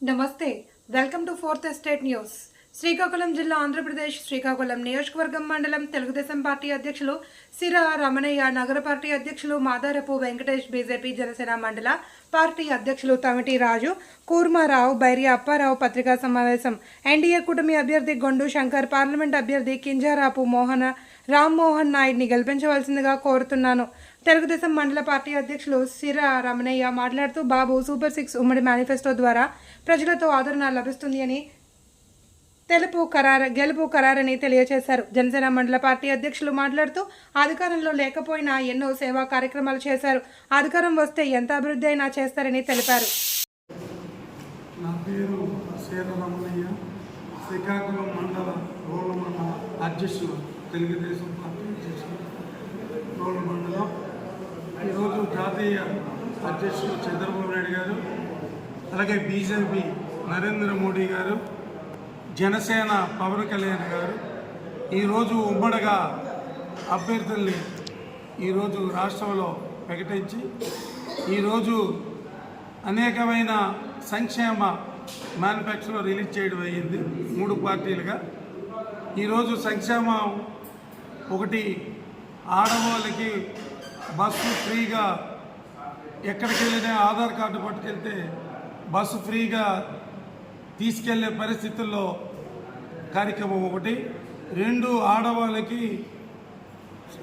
నమస్తే welcome to fourth estate news. Srikakulam జిల్లా ఆంధ్రప్రదేశ్ శ్రీకాకుళం నియోజకవర్గం మండలం తెలుగుదేశం పార్టీ అధ్యక్షులు సిరా రమణయ్య, నగర పార్టీ అధ్యక్షులు మాదారపు వెంకటేష్, బీజేపీ జనసేన మండల పార్టీ అధ్యక్షులు తమిటి రాజు, కూర్మారావు, బైరి అప్పారావు పత్రికా సమావేశం. ఎన్డీఏ కూటమి అభ్యర్థి గొండు శంకర్, పార్లమెంట్ అభ్యర్థి కింజారాపు రామ్మోహన్ నాయుడిని గెలిపించవలసిందిగా కోరుతున్నాను. తెలుగుదేశం మండల పార్టీ అధ్యక్షులు సిరా రమణయ్య మాట్లాడుతూ, బాబు సూపర్ 6 ఉమ్మడి మేనిఫెస్టో ద్వారా ప్రజలతో ఆదరణ లభిస్తుంది అని గెలుపు ఖరారని తెలియజేశారు. జనసేన మండల పార్టీ అధ్యక్షులు మాట్లాడుతూ, అధికారంలో లేకపోయినా ఎన్నో సేవా కార్యక్రమాలు చేశారు. అధికారం వస్తే ఎంత అభివృద్ధి అయినా చేస్తారని తెలిపారు. నా పేరు రమణయ్య, శ్రీకాకుళం మండల రోడ్ల మండల అధ్యక్షులు, తెలుగుదేశం పార్టీ అధ్యక్షులు రోడ్ల మండలం. ఈరోజు జాతీయ అధ్యక్షులు చంద్రబాబు నాయుడు గారు, అలాగే బీజేపీ నరేంద్ర మోడీ గారు, జనసేన పవన్ కళ్యాణ్ గారు ఈరోజు ఉమ్మడిగా అభ్యర్థుల్ని ఈరోజు రాష్ట్రంలో ప్రకటించి ఈరోజు అనేకమైన సంక్షేమ మేనిఫెస్టో రిలీజ్ చేయడం అయ్యింది 3 పార్టీలుగా. ఈరోజు సంక్షేమం ఒకటి, ఆడవాళ్ళకి బస్సు ఫ్రీగా, ఎక్కడికి వెళ్ళినా ఆధార్ కార్డు పట్టుకెళ్తే బస్సు ఫ్రీగా తీసుకెళ్లే పరిస్థితుల్లో కార్యక్రమం ఒకటి. 2, ఆడవాళ్ళకి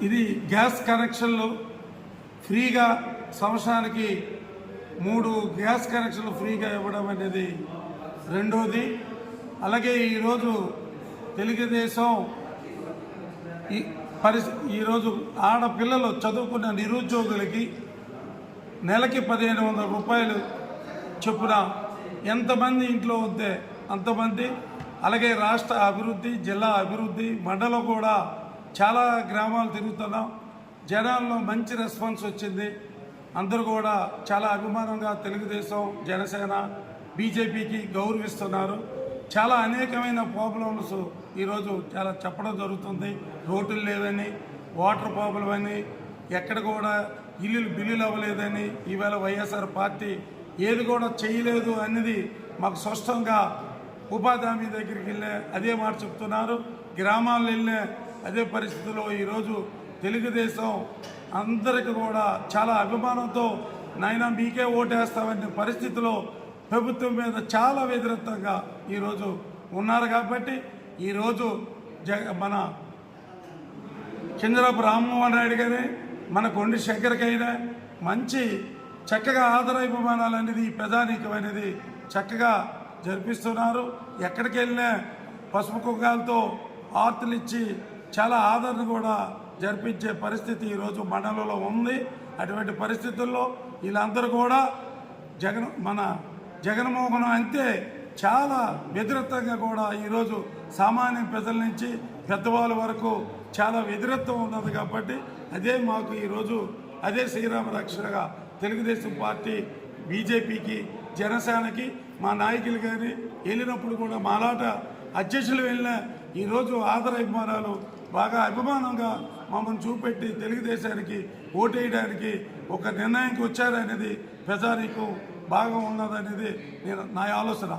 ఇది గ్యాస్ కనెక్షన్లు ఫ్రీగా, సంవత్సరానికి 3 గ్యాస్ కనెక్షన్లు ఫ్రీగా ఇవ్వడం అనేది రెండోది. అలాగే ఈరోజు తెలుగుదేశం ఈరోజు ఆడపిల్లలు చదువుకున్న నిరుద్యోగులకి నెలకి 1500 రూపాయలు చొప్పున ఎంతమంది ఇంట్లో ఉంటే అంతమంది. అలాగే రాష్ట్ర అభివృద్ధి, జిల్లా అభివృద్ధి, మండలం కూడా చాలా గ్రామాలు తిరుగుతున్నాం. జనాల్లో మంచి రెస్పాన్స్ వచ్చింది. అందరూ కూడా చాలా అభిమానంగా తెలుగుదేశం, జనసేన, బీజేపీకి గౌరవిస్తున్నారు. చాలా అనేకమైన ప్రాబ్లమ్స్ ఈరోజు చాలా చెప్పడం జరుగుతుంది. రోడ్లు లేవని, వాటర్ ప్రాబ్లం అని, ఎక్కడ కూడా బిల్లులు అవ్వలేదని, ఈవేళ వైఎస్ఆర్ పార్టీ ఏది కూడా చేయలేదు అనేది మాకు స్పష్టంగా ఉపాధి హామీ దగ్గరికి వెళ్ళే అదే మాట చెప్తున్నారు. గ్రామాల్లో వెళ్ళే అదే పరిస్థితిలో ఈరోజు తెలుగుదేశం అందరికీ కూడా చాలా అభిమానంతో నాయన మీకే ఓటేస్తామనే పరిస్థితిలో ప్రభుత్వం మీద చాలా వ్యతిరేకంగా ఈరోజు ఉన్నారు. కాబట్టి ఈరోజు మన చంద్రబాబు రామ్మోహన్ నాయుడు గారి, మన కొండ శంకర్కైనా మంచి చక్కగా ఆదరాభిమానాలు అనేది ప్రజానీకం అనేది చక్కగా జరిపిస్తున్నారు. ఎక్కడికి వెళ్ళినా పసుపు కుంకాలతో ఆర్తులు ఇచ్చి చాలా ఆదరణ కూడా జరిపించే పరిస్థితి ఈరోజు మండలంలో ఉంది. అటువంటి పరిస్థితుల్లో వీళ్ళందరూ కూడా మన జగన్మోహన్ అంతే చాలా వ్యతిరేకంగా కూడా ఈరోజు సామాన్య ప్రజల నుంచి పెద్దవాళ్ళ వరకు చాలా వ్యతిరేకత ఉన్నది. కాబట్టి అదే మాకు ఈరోజు అదే శ్రీరామ రక్షణగా తెలుగుదేశం పార్టీ, బీజేపీకి, జనసేనకి మా నాయకులు కానీ వెళ్ళినప్పుడు కూడా మాలాట అధ్యక్షులు వెళ్ళిన ఈరోజు ఆదరాభిమానాలు బాగా అభిమానంగా మమ్మల్ని చూపెట్టి తెలుగుదేశానికి ఓటేయడానికి ఒక నిర్ణయానికి వచ్చారనేది ప్రజానీకం బాగా ఉన్నదనేది నా ఆలోచన.